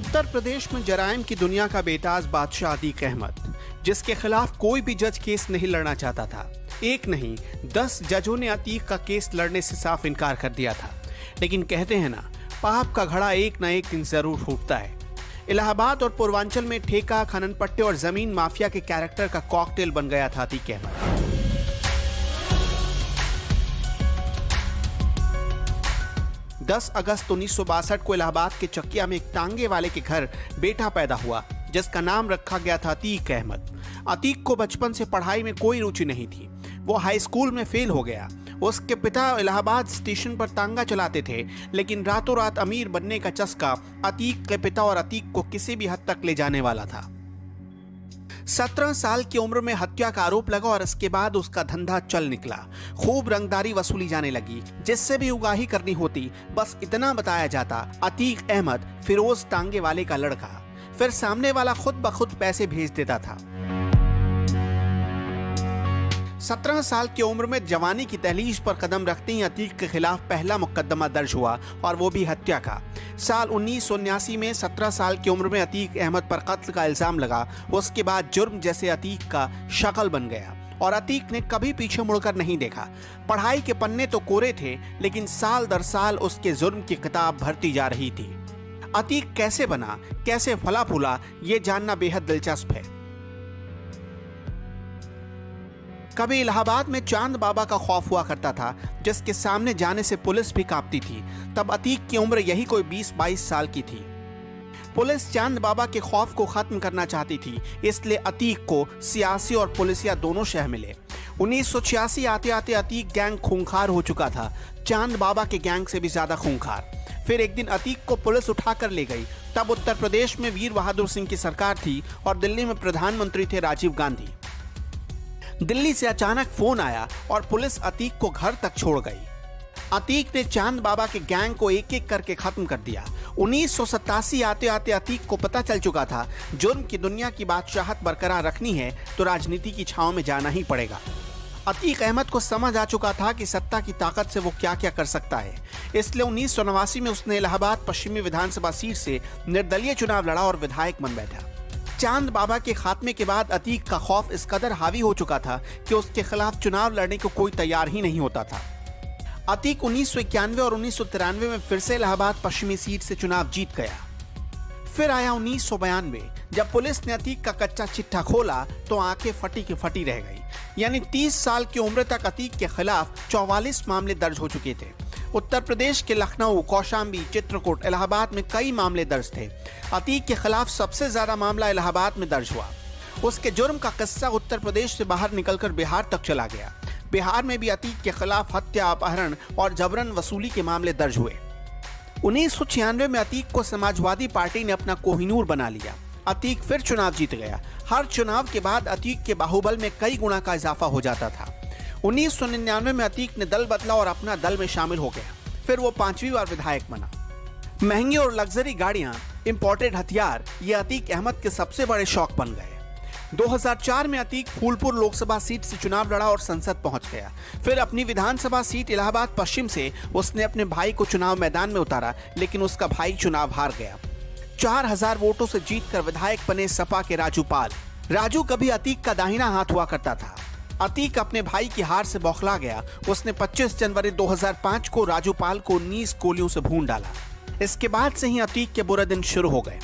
उत्तर प्रदेश में जराइम की दुनिया का बेताज बादशाह अतीक अहमद, जिसके खिलाफ कोई भी जज केस नहीं लड़ना चाहता था। एक नहीं 10 जजों ने अतीक का केस लड़ने से साफ इनकार कर दिया था। लेकिन कहते हैं ना, पाप का घड़ा एक न एक दिन जरूर फूटता है। इलाहाबाद और पूर्वांचल में ठेका, खनन पट्टे और जमीन माफिया के कैरेक्टर का कॉकटेल बन गया था अतीक अहमद। 10 अगस्त 1962 को इलाहाबाद के चकिया में एक टांगे वाले के घर बेटा पैदा हुआ, जिसका नाम रखा गया था अतीक अहमद। अतीक को बचपन से पढ़ाई में कोई रुचि नहीं थी। वो हाई स्कूल में फेल हो गया। उसके पिता इलाहाबाद स्टेशन पर तांगा चलाते थे, लेकिन रातों रात अमीर बनने का चस्का अतीक के पिता और अतीक को किसी भी हद तक ले जाने वाला था। 17 साल की उम्र में हत्या का आरोप लगा और इसके बाद उसका धंधा चल निकला। खूब रंगदारी वसूली जाने लगी, जिससे भी उगाही करनी होती बस इतना बताया जाता, अतीक अहमद फिरोज तांगे वाले का लड़का। फिर सामने वाला खुद ब खुद पैसे भेज देता था। 17 साल की उम्र में जवानी की दहलीज पर कदम रखते ही अतीक के खिलाफ पहला मुकदमा दर्ज हुआ, और वो भी हत्या का। साल 1979 में 17 साल की उम्र में अतीक अहमद पर कत्ल का इल्जाम लगा। उसके बाद जुर्म जैसे अतीक का शक्ल बन गया और अतीक ने कभी पीछे मुड़कर नहीं देखा। पढ़ाई के पन्ने तो कोरे थे, लेकिन साल दर साल उसके जुर्म की किताब भरती जा रही थी। अतीक कैसे बना, कैसे फला फूला, ये जानना बेहद दिलचस्प है। कभी इलाहाबाद में चांद बाबा का खौफ हुआ करता था, जिसके सामने जाने से पुलिस भी कांपती थी। तब अतीक की उम्र यही कोई 20-22 साल की थी। पुलिस चांद बाबा के खौफ को खत्म करना चाहती थी, इसलिए अतीक को सियासी और पुलिसिया दोनों शह मिले। 1986 आते आते अतीक गैंग खूंखार हो चुका था, चांद बाबा के गैंग से भी ज्यादा खूंखार। फिर एक दिन अतीक को पुलिस उठाकर ले गई। तब उत्तर प्रदेश में वीर बहादुर सिंह की सरकार थी और दिल्ली में प्रधानमंत्री थे राजीव गांधी। दिल्ली से अचानक फोन आया और पुलिस अतीक को घर तक छोड़ गई। अतीक ने चांद बाबा के गैंग को एक एक करके खत्म कर दिया। 1987 आते आते अतीक को पता चल चुका था, जुर्म की दुनिया की बादशाहत बरकरार रखनी है तो राजनीति की छांव में जाना ही पड़ेगा। अतीक अहमद को समझ आ चुका था कि सत्ता की ताकत से वो क्या क्या कर सकता है। इसलिए 1989 में उसने इलाहाबाद पश्चिमी विधानसभा सीट से निर्दलीय चुनाव लड़ा और विधायक बन बैठा। चांद बाबा के खात्मे के बाद अतीक का खौफ इस कदर हावी हो चुका था कि उसके खिलाफ चुनाव लड़ने को कोई तैयार ही नहीं होता था। अतीक 1991 और 1993 में फिर से इलाहाबाद पश्चिमी सीट से चुनाव जीत गया। फिर आया 1992, जब पुलिस ने अतीक का कच्चा चिट्ठा खोला तो आंखें फटी की फटी रह गई। यानी 30 साल की उम्र तक अतीक के खिलाफ 44 मामले दर्ज हो चुके थे। उत्तर प्रदेश के लखनऊ, कौशाम्बी, चित्रकूट, इलाहाबाद में कई मामले दर्ज थे। अतीक के खिलाफ सबसे ज्यादा मामला इलाहाबाद में दर्ज हुआ। उसके जुर्म का किस्सा उत्तर प्रदेश से बाहर निकलकर बिहार तक चला गया। बिहार में भी अतीक के खिलाफ हत्या, अपहरण और जबरन वसूली के मामले दर्ज हुए। 1996 में अतीक को समाजवादी पार्टी ने अपना कोहिनूर बना लिया। अतीक फिर चुनाव जीत गया। हर चुनाव के बाद अतीक के बाहुबल में कई गुना का इजाफा हो जाता था। 1999 में अतीक ने दल बदला और अपना दल में शामिल हो गया। फिर वो 5वीं बार विधायक बना। महंगी और लग्जरी गाड़ियां, इंपोर्टेड हथियार, ये अतीक अहमद के सबसे बड़े शौक बन गए। 2004 में अतीक फूलपुर लोकसभा सीट से चुनाव लड़ा और संसद पहुंच गया। फिर अपनी विधानसभा सीट इलाहाबाद पश्चिम से उसने अपने भाई को चुनाव मैदान में उतारा, लेकिन उसका भाई चुनाव हार गया। 4000 वोटों से जीतकर विधायक बने सपा के राजू पाल। राजू कभी अतीक का दाहिना हाथ हुआ करता था। अतीक अपने भाई की हार से बौखला गया। उसने 25 जनवरी 2005 को राजू पाल को 19 गोलियों से भून डाला। इसके बाद से ही अतीक के बुरे दिन शुरू हो गए।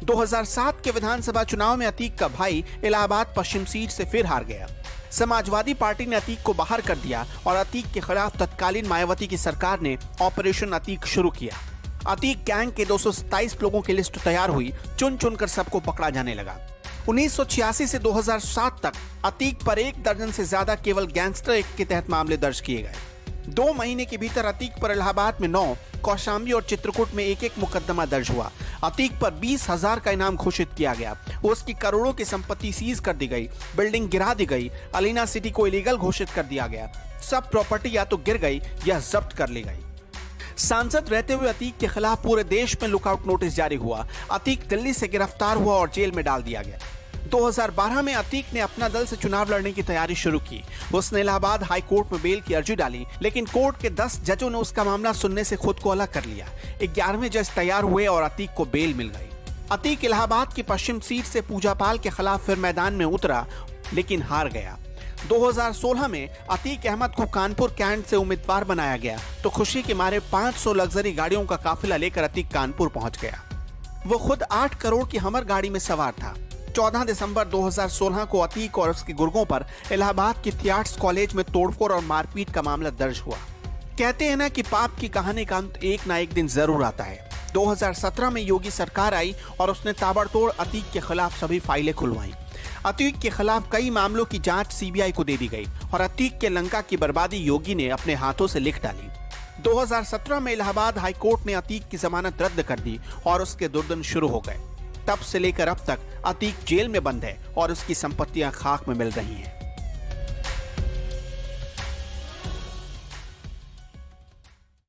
2007 के विधानसभा चुनाव में अतीक का भाई इलाहाबाद पश्चिम सीट से फिर हार गया। समाजवादी पार्टी ने अतीक को बाहर कर दिया और अतीक के खिलाफ तत्कालीन मायावती की सरकार ने ऑपरेशन अतीक शुरू किया। अतीक गैंग के 227 लोगों की लिस्ट तैयार हुई। चुन चुनकर सबको पकड़ा जाने लगा। 1986 से 2007 तक अतीक पर 1 दर्जन से ज्यादा केवल गैंगस्टर एक्ट के तहत मामले दर्ज किए गए। 2 महीने के भीतर अतीक पर इलाहाबाद में 9, कौशाम्बी और चित्रकूट में 1-1 मुकदमा दर्ज हुआ। अतीक पर 20,000 का इनाम घोषित किया गया। उसकी करोड़ों की संपत्ति सीज कर दी गई, बिल्डिंग गिरा दी गई, अलीना सिटी को इलीगल घोषित कर दिया गया। सब प्रॉपर्टी या तो गिर गई या जब्त कर ली गई। सांसद रहते हुए अतीक के खिलाफ पूरे देश में लुकआउट नोटिस जारी हुआ। अतीक दिल्ली से गिरफ्तार हुआ और जेल में डाल दिया गया। 2012 में अतीक ने अपना दल से चुनाव लड़ने की तैयारी शुरू की। उसने इलाहाबाद हाई कोर्ट में बेल की अर्जी डाली, लेकिन कोर्ट के 10 जजों ने उसका मामला सुनने से खुद को अलग कर लिया। 11वें जज तैयार हुए और अतीक को बेल मिल गई। अतीक इलाहाबाद की पश्चिम सीट से पूजा पाल के खिलाफ फिर मैदान में उतरा, लेकिन हार गया। 2016 में अतीक अहमद को कानपुर कैंट से उम्मीदवार बनाया गया तो खुशी के मारे 500 लग्जरी गाड़ियों का काफिला लेकर अतीक कानपुर पहुंच गया। वो खुद 8 करोड़ की हमर गाड़ी में सवार था। 14 दिसंबर 2016 को अतीक और उसके गुर्गों पर इलाहाबाद के थियाट्स कॉलेज में तोड़फोड़ और मारपीट का मामला दर्ज हुआ। कहते हैं ना कि पाप की कहानी का अंत एक ना एक दिन जरूर आता है। 2017 में योगी सरकार आई और उसने ताबड़तोड़ अतीक के खिलाफ सभी फाइलें खुलवाई। अतीक के खिलाफ कई मामलों की जांच सीबीआई को दे दी गई और अतीक के लंका की बर्बादी योगी ने अपने हाथों से लिख डाली। 2017 में इलाहाबाद हाईकोर्ट ने अतीक की जमानत रद्द कर दी और उसके दुर्दिन शुरू हो गए। तब से लेकर अब तक अतीक जेल में बंद है और उसकी संपत्तियां खाक में मिल रही हैं।